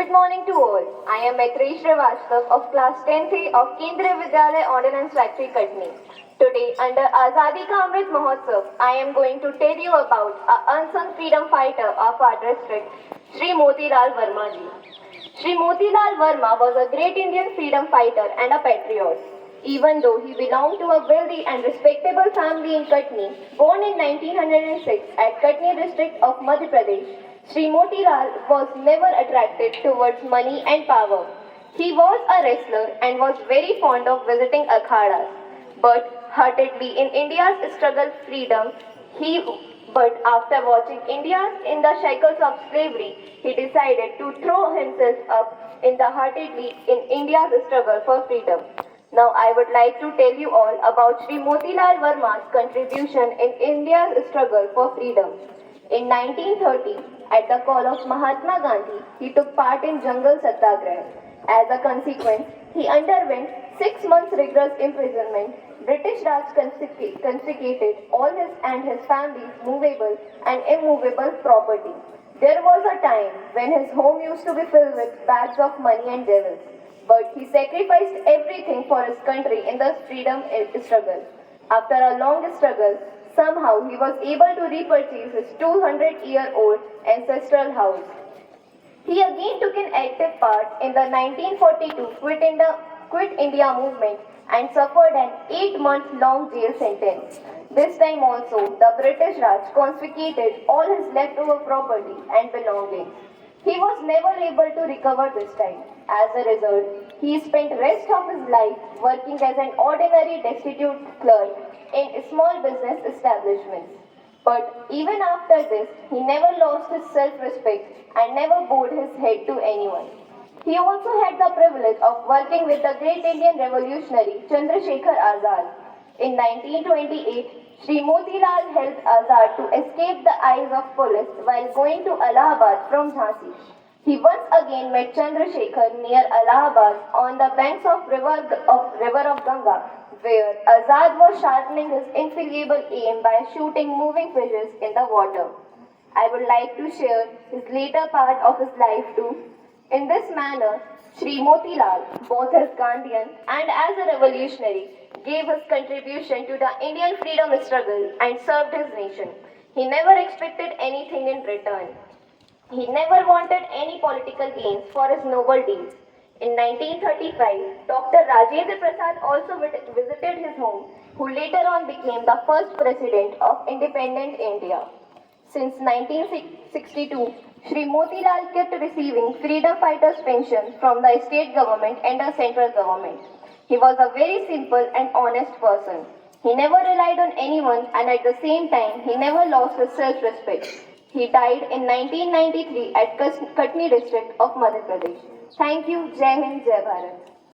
Good morning to all. I am Maitreyi Srivastav of class 10th of Kendriya Vidyalaya Ordnance Factory, Katni. Today, under Azadi Ka Amrit Mahotsav, I am going to tell you about an unsung freedom fighter of our district, Shri Motilal Verma ji. Shri Motilal Verma was a great Indian freedom fighter and a patriot. Even though he belonged to a wealthy and respectable family in Katni, born in 1906 at Katni district of Madhya Pradesh, Shri Motilal was never attracted towards money and power. He was a wrestler and was very fond of visiting Akhadas. But heartedly in India's struggle freedom, but after watching India in the shackles of slavery, he decided to throw himself up in the heartedly in India's struggle for freedom. Now I would like to tell you all about Shri Motilal Verma's contribution in India's struggle for freedom. In 1930, at the call of Mahatma Gandhi, he took part in Jungle Satyagraha. As a consequence, he underwent 6 months rigorous imprisonment. British Raj confiscated all his and his family's movable and immovable property. There was a time when his home used to be filled with bags of money and jewels, but he sacrificed everything for his country in the freedom struggle. After a long struggle, somehow he was able to repurchase his 200-year-old ancestral house. He again took an active part in the 1942 Quit India movement and suffered an 8-month-long jail sentence. This time also, the British Raj confiscated all his leftover property and belongings. He was never able to recover this time. As a result, he spent rest of his life working as an ordinary destitute clerk in small business establishments. But even after this, he never lost his self-respect and never bowed his head to anyone. He also had the privilege of working with the great Indian revolutionary Chandrasekhar Azad. In 1928, Shri Motilal helped Azad to escape the eyes of police while going to Allahabad from Jhansi. He once again met Chandrasekhar near Allahabad on the banks of river of Ganga, where Azad was sharpening his infallible aim by shooting moving fishes in the water. I would like to share his later part of his life too. In this manner, Shri Motilal, both as Gandhian and as a revolutionary, gave his contribution to the Indian freedom struggle and served his nation. He never expected anything in return. He never wanted any political gains for his noble deeds. In 1935, Dr. Rajendra Prasad also visited his home, who later on became the first president of independent India. Since 1962, Shri Motilal kept receiving freedom fighters' pension from the state government and the central government. He was a very simple and honest person. He never relied on anyone, and at the same time, he never lost his self-respect. He died in 1993 at Katni district of Madhya Pradesh. Thank you. Jai Hind, Jai Bharat.